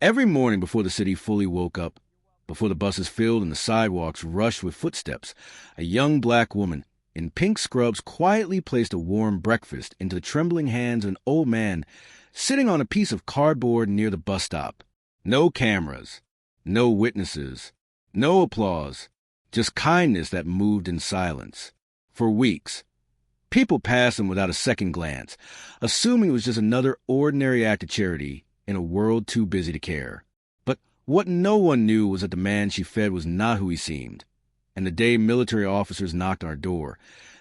Every morning before the city fully woke up, before the buses filled and the sidewalks rushed with footsteps, a young black woman in pink scrubs quietly placed a warm breakfast into the trembling hands of an old man sitting on a piece of cardboard near the bus stop. No cameras, no witnesses, no applause, just kindness that moved in silence. For weeks, people passed him without a second glance, assuming it was just another ordinary act of charity in a world too busy to care. But what no one knew was that the man she fed was not who he seemed. And the day military officers knocked on her door,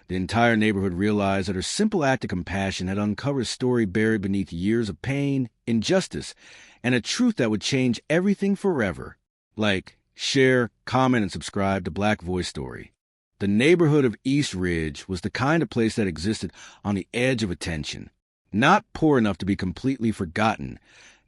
the entire neighborhood realized that her simple act of compassion had uncovered a story buried beneath years of pain, injustice, and a truth that would change everything forever. Like, share, comment, and subscribe to Black Voice Storie. The neighborhood of East Ridge was the kind of place that existed on the edge of attention. Not poor enough to be completely forgotten,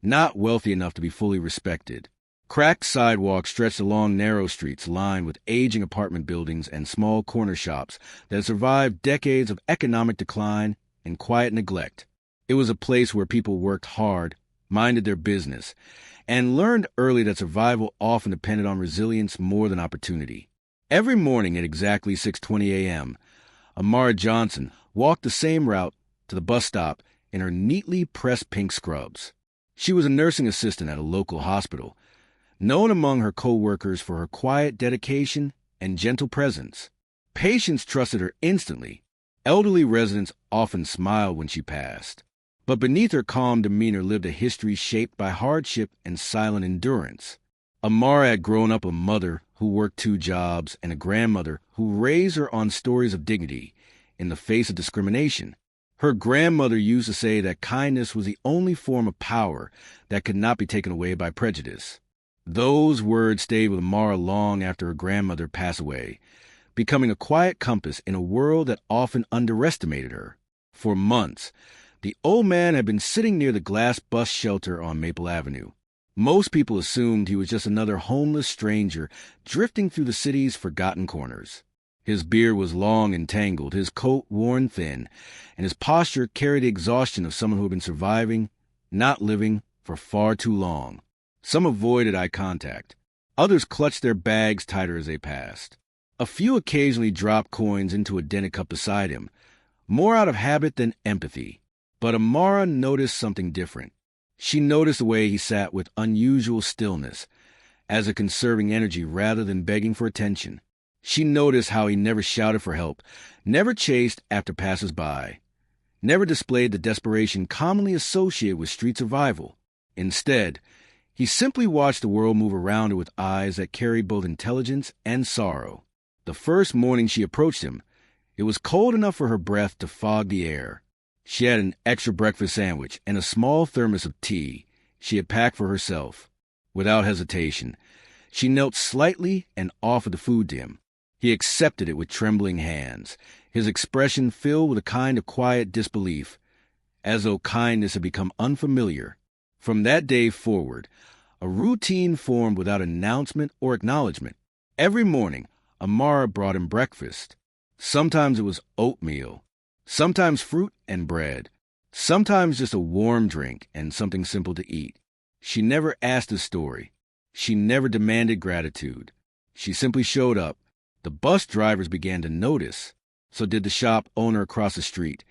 not wealthy enough to be fully respected. Cracked sidewalks stretched along narrow streets lined with aging apartment buildings and small corner shops that survived decades of economic decline and quiet neglect. It was a place where people worked hard, minded their business, and learned early that survival often depended on resilience more than opportunity. Every morning at exactly 6:20 a.m., Amara Johnson walked the same route to the bus stop in her neatly pressed pink scrubs. She was a nursing assistant at a local hospital, known among her co-workers for her quiet dedication and gentle presence. Patients trusted her instantly. Elderly residents often smiled when she passed. But beneath her calm demeanor lived a history shaped by hardship and silent endurance. Amara had grown up a mother who worked 2 jobs and a grandmother who raised her on stories of dignity in the face of discrimination. Her grandmother used to say that kindness was the only form of power that could not be taken away by prejudice. Those words stayed with Amara long after her grandmother passed away, becoming a quiet compass in a world that often underestimated her. For months, the old man had been sitting near the glass bus shelter on Maple Avenue. Most people assumed he was just another homeless stranger drifting through the city's forgotten corners. His beard was long and tangled, his coat worn thin, and his posture carried the exhaustion of someone who had been surviving, not living, for far too long. Some avoided eye contact. Others clutched their bags tighter as they passed. A few occasionally dropped coins into a dented cup beside him, more out of habit than empathy. But Amara noticed something different. She noticed the way he sat with unusual stillness, as if conserving energy rather than begging for attention. She noticed how he never shouted for help, never chased after passers-by, never displayed the desperation commonly associated with street survival. Instead, he simply watched the world move around her with eyes that carried both intelligence and sorrow. The first morning she approached him, it was cold enough for her breath to fog the air. She had an extra breakfast sandwich and a small thermos of tea she had packed for herself. Without hesitation, she knelt slightly and offered the food to him. He accepted it with trembling hands, his expression filled with a kind of quiet disbelief, as though kindness had become unfamiliar. From that day forward, a routine formed without announcement or acknowledgement. Every morning, Amara brought him breakfast. Sometimes it was oatmeal, sometimes fruit and bread, sometimes just a warm drink and something simple to eat. She never asked his story. She never demanded gratitude. She simply showed up. The bus drivers began to notice. So did the shop owner across the street,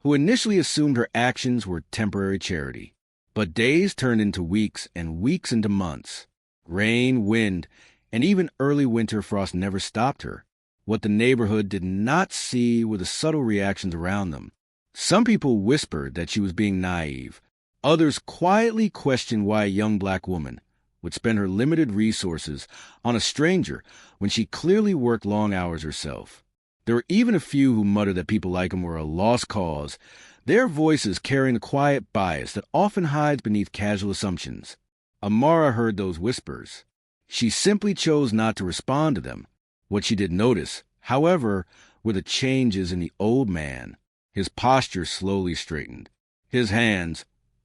who initially assumed her actions were temporary charity. But days turned into weeks and weeks into months. Rain, wind, and even early winter frost never stopped her. What the neighborhood did not see were the subtle reactions around them. Some people whispered that she was being naive. Others quietly questioned why a young black woman would spend her limited resources on a stranger when she clearly worked long hours herself. There were even a few who muttered that people like him were a lost cause, their voices carrying the quiet bias that often hides beneath casual assumptions. Amara heard those whispers. She simply chose not to respond to them. What she did notice, however, were the changes in the old man. His posture slowly straightened. His hands,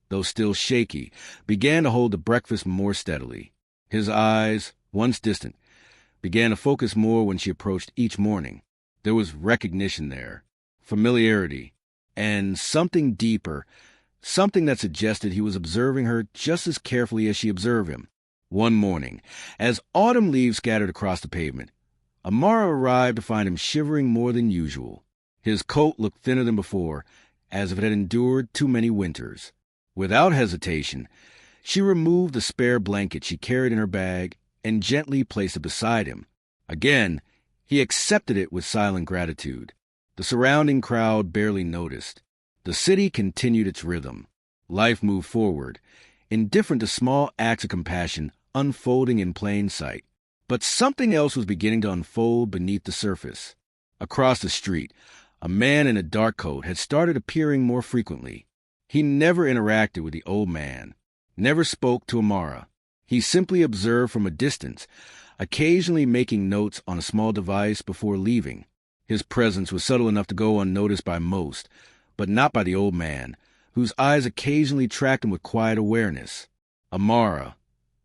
though still shaky, began to hold the breakfast more steadily. His eyes, once distant, began to focus more when she approached each morning. There was recognition there, familiarity, and something deeper, something that suggested he was observing her just as carefully as she observed him. One morning, as autumn leaves scattered across the pavement, Amara arrived to find him shivering more than usual. His coat looked thinner than before, as if it had endured too many winters. Without hesitation, she removed the spare blanket she carried in her bag and gently placed it beside him. Again, he accepted it with silent gratitude. The surrounding crowd barely noticed. The city continued its rhythm. Life moved forward, indifferent to small acts of compassion unfolding in plain sight. But something else was beginning to unfold beneath the surface. Across the street, a man in a dark coat had started appearing more frequently. He never interacted with the old man, never spoke to Amara. He simply observed from a distance, occasionally making notes on a small device before leaving. His presence was subtle enough to go unnoticed by most, but not by the old man, whose eyes occasionally tracked him with quiet awareness. Amara,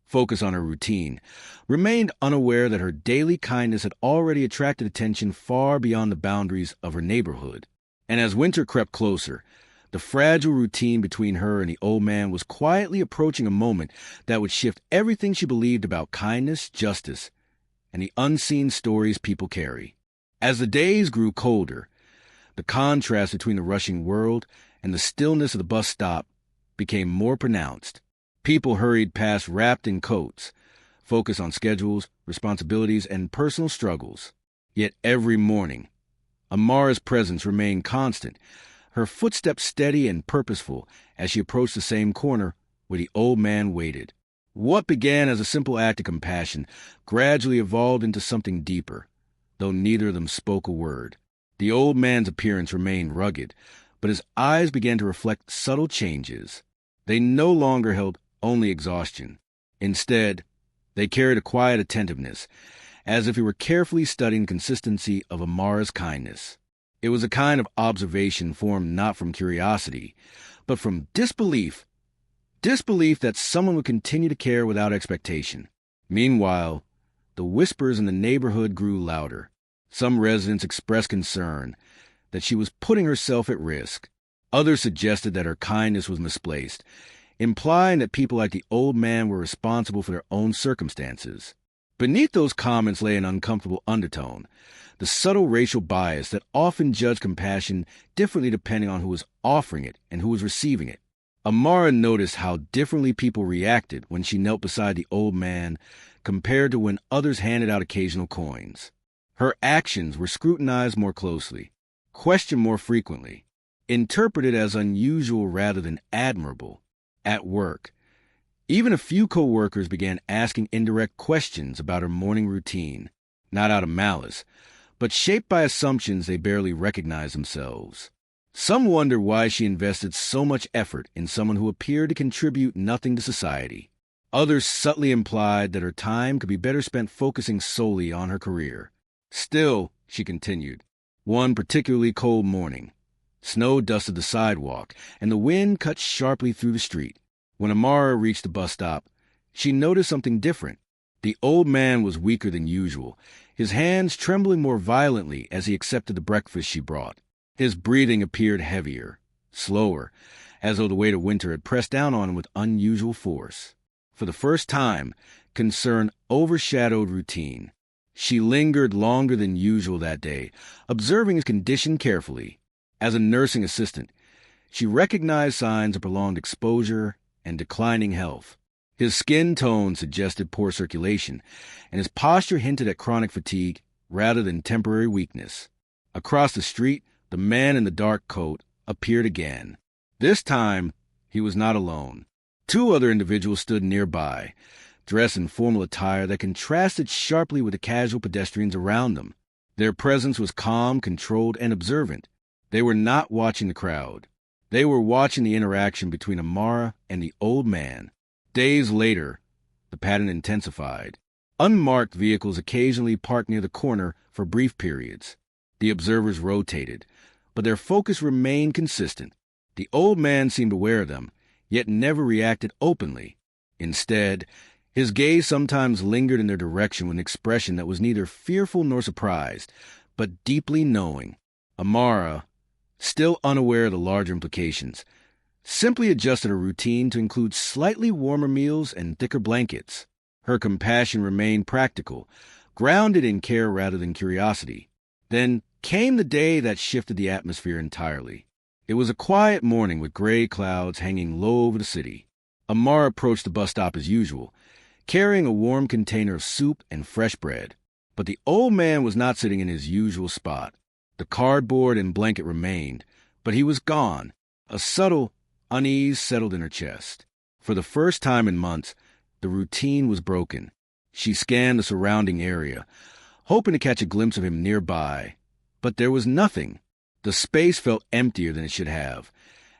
focused on her routine, remained unaware that her daily kindness had already attracted attention far beyond the boundaries of her neighborhood. And as winter crept closer, the fragile routine between her and the old man was quietly approaching a moment that would shift everything she believed about kindness, justice, and the unseen stories people carry. As the days grew colder, the contrast between the rushing world and the stillness of the bus stop became more pronounced. People hurried past wrapped in coats, focused on schedules, responsibilities, and personal struggles. Yet every morning, Amara's presence remained constant, her footsteps steady and purposeful as she approached the same corner where the old man waited. What began as a simple act of compassion gradually evolved into something deeper, though neither of them spoke a word. The old man's appearance remained rugged, but his eyes began to reflect subtle changes. They no longer held only exhaustion. Instead, they carried a quiet attentiveness, as if he were carefully studying the consistency of Amara's kindness. It was a kind of observation formed not from curiosity, but from disbelief. Disbelief that someone would continue to care without expectation. Meanwhile, the whispers in the neighborhood grew louder. Some residents expressed concern that she was putting herself at risk. Others suggested that her kindness was misplaced, implying that people like the old man were responsible for their own circumstances. Beneath those comments lay an uncomfortable undertone, the subtle racial bias that often judged compassion differently depending on who was offering it and who was receiving it. Amara noticed how differently people reacted when she knelt beside the old man compared to when others handed out occasional coins. Her actions were scrutinized more closely, questioned more frequently, interpreted as unusual rather than admirable. At work, even a few co-workers began asking indirect questions about her morning routine, not out of malice, but shaped by assumptions they barely recognized themselves. Some wondered why she invested so much effort in someone who appeared to contribute nothing to society. Others subtly implied that her time could be better spent focusing solely on her career. Still, she continued, one particularly cold morning, snow dusted the sidewalk, and the wind cut sharply through the street. When Amara reached the bus stop, she noticed something different. The old man was weaker than usual, his hands trembling more violently as he accepted the breakfast she brought. His breathing appeared heavier, slower, as though the weight of winter had pressed down on him with unusual force. For the first time, concern overshadowed routine. She lingered longer than usual that day, observing his condition carefully. As a nursing assistant, she recognized signs of prolonged exposure and declining health. His skin tone suggested poor circulation, and his posture hinted at chronic fatigue rather than temporary weakness. Across the street, the man in the dark coat appeared again. This time, he was not alone. Two other individuals stood nearby, dressed in formal attire that contrasted sharply with the casual pedestrians around them. Their presence was calm, controlled, and observant. They were not watching the crowd. They were watching the interaction between Amara and the old man. Days later, the pattern intensified. Unmarked vehicles occasionally parked near the corner for brief periods. The observers rotated, but their focus remained consistent. The old man seemed aware of them, yet never reacted openly. Instead, his gaze sometimes lingered in their direction with an expression that was neither fearful nor surprised, but deeply knowing. Amara, still unaware of the larger implications, simply adjusted her routine to include slightly warmer meals and thicker blankets. Her compassion remained practical, grounded in care rather than curiosity. Then came the day that shifted the atmosphere entirely. It was a quiet morning with gray clouds hanging low over the city. Amar approached the bus stop as usual, carrying a warm container of soup and fresh bread. But the old man was not sitting in his usual spot. The cardboard and blanket remained, but he was gone. A subtle unease settled in her chest. For the first time in months, the routine was broken. She scanned the surrounding area, hoping to catch a glimpse of him nearby. But there was nothing. The space felt emptier than it should have,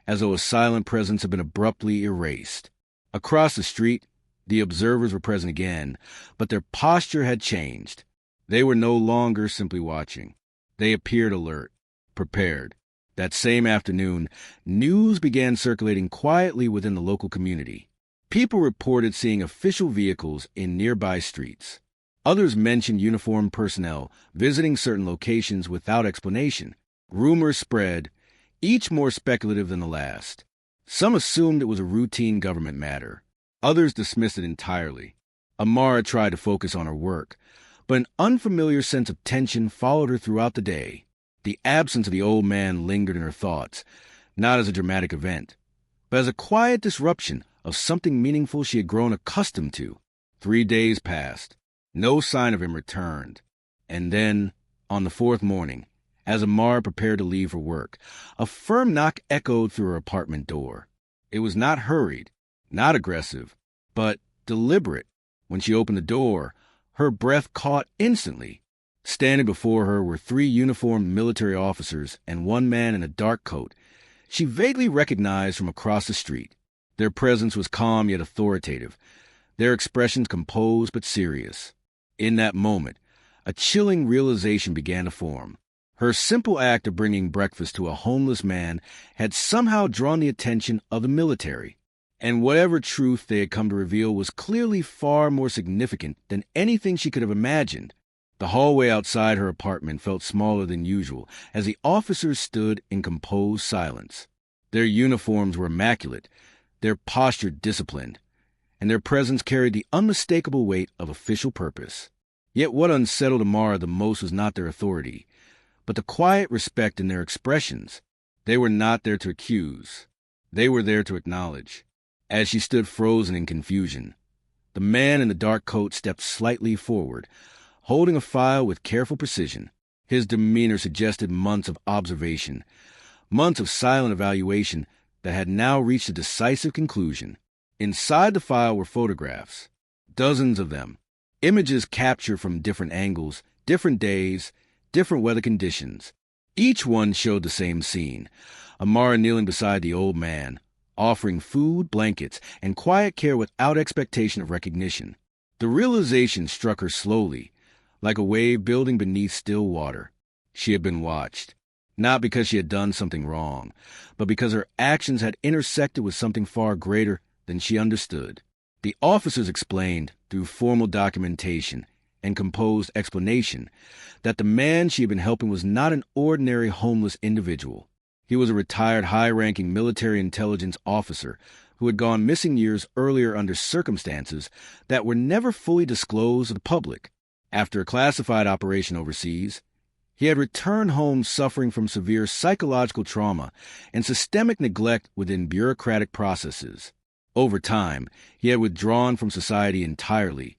as though a silent presence had been abruptly erased. Across the street, the observers were present again, but their posture had changed. They were no longer simply watching. They appeared alert, prepared. That same afternoon, news began circulating quietly within the local community. People reported seeing official vehicles in nearby streets. Others mentioned uniformed personnel visiting certain locations without explanation. Rumors spread, each more speculative than the last. Some assumed it was a routine government matter. Others dismissed it entirely. Amara tried to focus on her work, but an unfamiliar sense of tension followed her throughout the day. The absence of the old man lingered in her thoughts, not as a dramatic event, but as a quiet disruption of something meaningful she had grown accustomed to. 3 days passed. No sign of him returned. And then, on the fourth morning, as Amara prepared to leave for work, a firm knock echoed through her apartment door. It was not hurried, not aggressive, but deliberate. When she opened the door, her breath caught instantly. Standing before her were 3 uniformed military officers and 1 man in a dark coat she vaguely recognized from across the street. Their presence was calm yet authoritative, their expressions composed but serious. In that moment, a chilling realization began to form. Her simple act of bringing breakfast to a homeless man had somehow drawn the attention of the military, and whatever truth they had come to reveal was clearly far more significant than anything she could have imagined. The hallway outside her apartment felt smaller than usual as the officers stood in composed silence. Their uniforms were immaculate, their posture disciplined, and their presence carried the unmistakable weight of official purpose. Yet what unsettled Amara the most was not their authority, but the quiet respect in their expressions. They were not there to accuse. They were there to acknowledge. As she stood frozen in confusion, the man in the dark coat stepped slightly forward, holding a file with careful precision. His demeanor suggested months of observation, months of silent evaluation that had now reached a decisive conclusion. Inside the file were photographs, dozens of them, images captured from different angles, different days, different weather conditions. Each one showed the same scene: Amara kneeling beside the old man, offering food, blankets, and quiet care without expectation of recognition. The realization struck her slowly, like a wave building beneath still water. She had been watched, not because she had done something wrong, but because her actions had intersected with something far greater than she understood. The officers explained, through formal documentation and composed explanation, that the man she had been helping was not an ordinary homeless individual. He was a retired high-ranking military intelligence officer who had gone missing years earlier under circumstances that were never fully disclosed to the public. After a classified operation overseas, he had returned home suffering from severe psychological trauma and systemic neglect within bureaucratic processes. Over time, he had withdrawn from society entirely,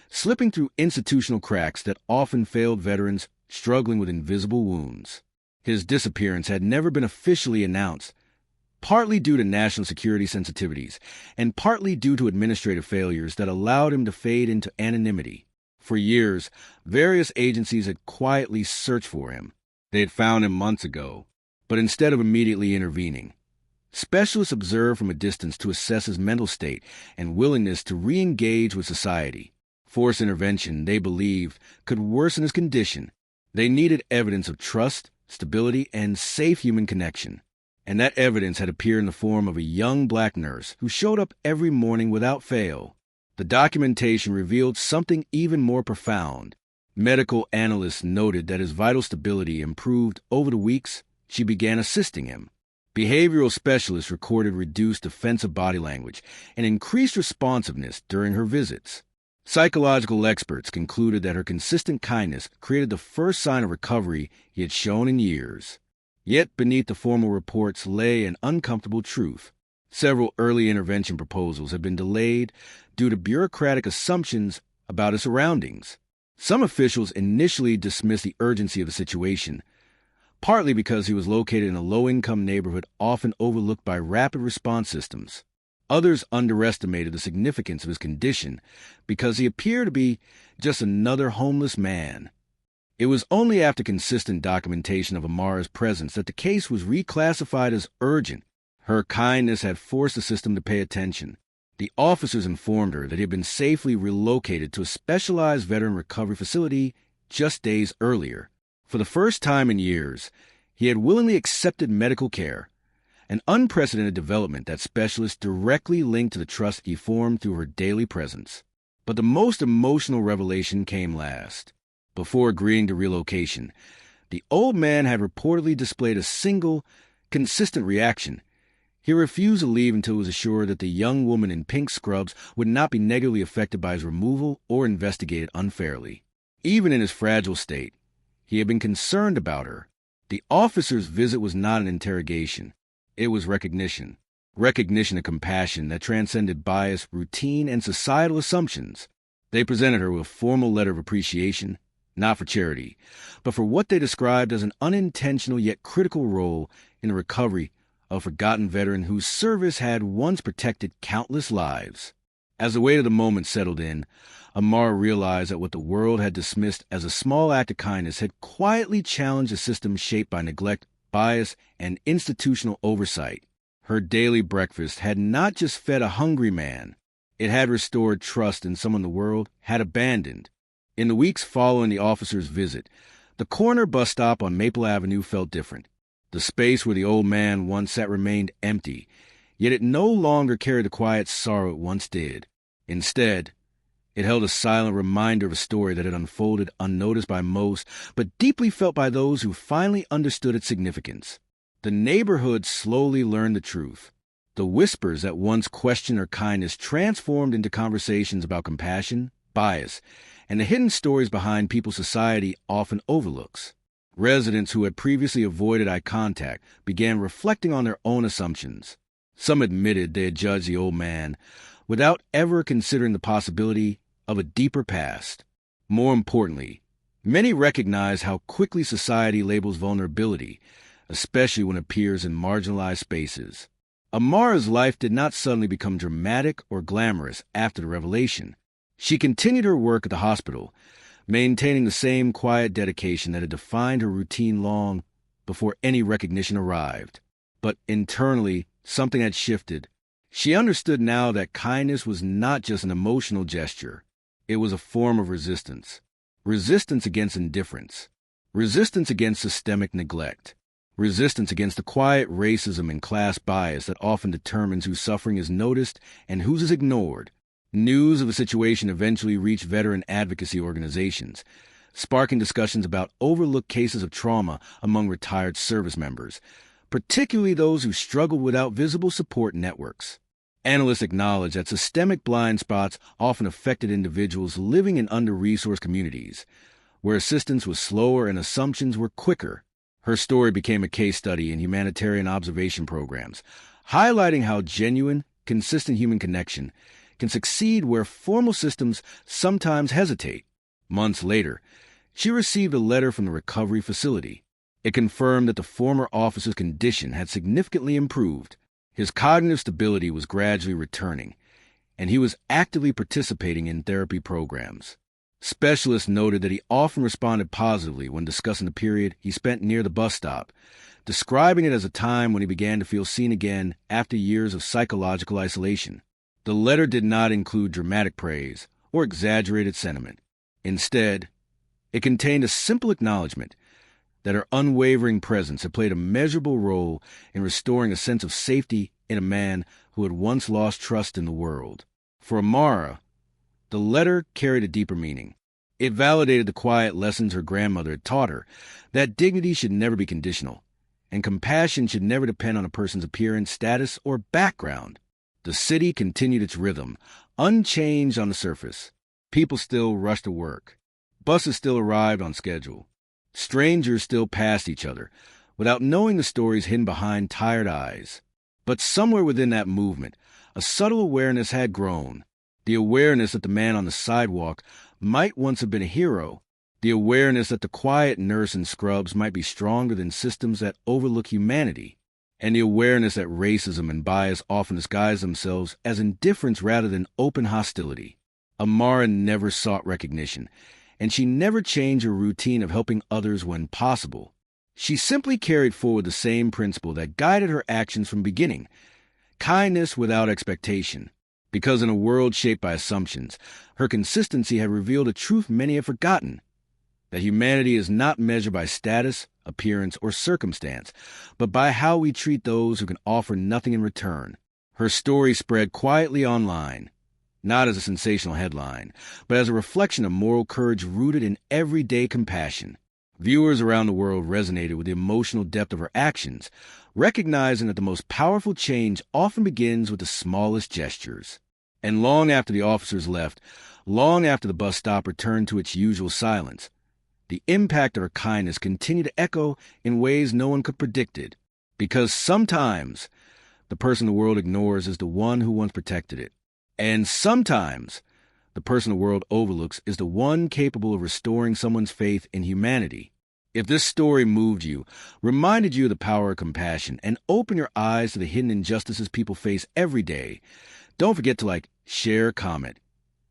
slipping through institutional cracks that often failed veterans struggling with invisible wounds. His disappearance had never been officially announced, partly due to national security sensitivities and partly due to administrative failures that allowed him to fade into anonymity. For years, various agencies had quietly searched for him. They had found him months ago, but instead of immediately intervening, specialists observed from a distance to assess his mental state and willingness to re-engage with society. Forced intervention, they believed, could worsen his condition. They needed evidence of trust, stability, and safe human connection. And that evidence had appeared in the form of a young black nurse who showed up every morning without fail. The documentation revealed something even more profound. Medical analysts noted that his vital stability improved over the weeks she began assisting him. Behavioral specialists recorded reduced defensive body language and increased responsiveness during her visits. Psychological experts concluded that her consistent kindness created the first sign of recovery he had shown in years. Yet beneath the formal reports lay an uncomfortable truth. Several early intervention proposals had been delayed due to bureaucratic assumptions about his surroundings. Some officials initially dismissed the urgency of the situation, partly because he was located in a low-income neighborhood often overlooked by rapid response systems. Others underestimated the significance of his condition because he appeared to be just another homeless man. It was only after consistent documentation of Amara's presence that the case was reclassified as urgent. Her kindness had forced the system to pay attention. The officers informed her that he had been safely relocated to a specialized veteran recovery facility just days earlier. For the first time in years, he had willingly accepted medical care, an unprecedented development that specialists directly linked to the trust he formed through her daily presence. But the most emotional revelation came last. Before agreeing to relocation, the old man had reportedly displayed a single, consistent reaction. He refused to leave until he was assured that the young woman in pink scrubs would not be negatively affected by his removal or investigated unfairly. Even in his fragile state, he had been concerned about her. The officer's visit was not an interrogation. It was recognition. Recognition of compassion that transcended bias, routine, and societal assumptions. They presented her with a formal letter of appreciation, not for charity, but for what they described as an unintentional yet critical role in the recovery of a forgotten veteran whose service had once protected countless lives. As the weight of the moment settled in, Amara realized that what the world had dismissed as a small act of kindness had quietly challenged a system shaped by neglect, bias, and institutional oversight. Her daily breakfast had not just fed a hungry man. It had restored trust in someone the world had abandoned. In the weeks following the officer's visit, the corner bus stop on Maple Avenue felt different. The space where the old man once sat remained empty, yet it no longer carried the quiet sorrow it once did. Instead, it held a silent reminder of a story that had unfolded unnoticed by most, but deeply felt by those who finally understood its significance. The neighborhood slowly learned the truth. The whispers that once questioned her kindness transformed into conversations about compassion, bias, and the hidden stories behind people society often overlooks. Residents who had previously avoided eye contact began reflecting on their own assumptions. Some admitted they had judged the old man without ever considering the possibility of a deeper past. More importantly, many recognized how quickly society labels vulnerability, especially when it appears in marginalized spaces. Amara's life did not suddenly become dramatic or glamorous after the revelation. She continued her work at the hospital, maintaining the same quiet dedication that had defined her routine long before any recognition arrived. But internally, something had shifted. She understood now that kindness was not just an emotional gesture. It was a form of resistance. Resistance against indifference. Resistance against systemic neglect. Resistance against the quiet racism and class bias that often determines whose suffering is noticed and whose is ignored. News of the situation eventually reached veteran advocacy organizations, sparking discussions about overlooked cases of trauma among retired service members, particularly those who struggled without visible support networks. Analysts acknowledge that systemic blind spots often affected individuals living in under-resourced communities, where assistance was slower and assumptions were quicker. Her story became a case study in humanitarian observation programs, highlighting how genuine, consistent human connection can succeed where formal systems sometimes hesitate. Months later, she received a letter from the recovery facility. It confirmed that the former officer's condition had significantly improved. His cognitive stability was gradually returning, and he was actively participating in therapy programs. Specialists noted that he often responded positively when discussing the period he spent near the bus stop, describing it as a time when he began to feel seen again after years of psychological isolation. The letter did not include dramatic praise or exaggerated sentiment. Instead, it contained a simple acknowledgement that her unwavering presence had played a measurable role in restoring a sense of safety in a man who had once lost trust in the world. For Amara, the letter carried a deeper meaning. It validated the quiet lessons her grandmother had taught her, that dignity should never be conditional, And compassion should never depend on a person's appearance, status, or background. The city continued its rhythm, unchanged on the surface. People still rushed to work. Buses still arrived on schedule. Strangers still passed each other, without knowing the stories hidden behind tired eyes. But somewhere within that movement, a subtle awareness had grown. The awareness that the man on the sidewalk might once have been a hero. The awareness that the quiet nurse in scrubs might be stronger than systems that overlook humanity. And the awareness that racism and bias often disguise themselves as indifference rather than open hostility. Amara never sought recognition, and she never changed her routine of helping others when possible. She simply carried forward the same principle that guided her actions from beginning: kindness without expectation. Because in a world shaped by assumptions, her consistency had revealed a truth many have forgotten: that humanity is not measured by status, appearance, or circumstance, but by how we treat those who can offer nothing in return. Her story spread quietly online, not as a sensational headline, but as a reflection of moral courage rooted in everyday compassion. Viewers around the world resonated with the emotional depth of her actions, recognizing that the most powerful change often begins with the smallest gestures. And long after the officers left, long after the bus stop returned to its usual silence, the impact of her kindness continued to echo in ways no one could predict it. Because sometimes the person the world ignores is the one who once protected it. And sometimes the person the world overlooks is the one capable of restoring someone's faith in humanity. If this story moved you, reminded you of the power of compassion, and opened your eyes to the hidden injustices people face every day, don't forget to like, share, comment,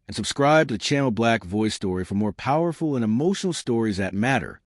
and subscribe to the channel Black Voice Storie for more powerful and emotional stories that matter.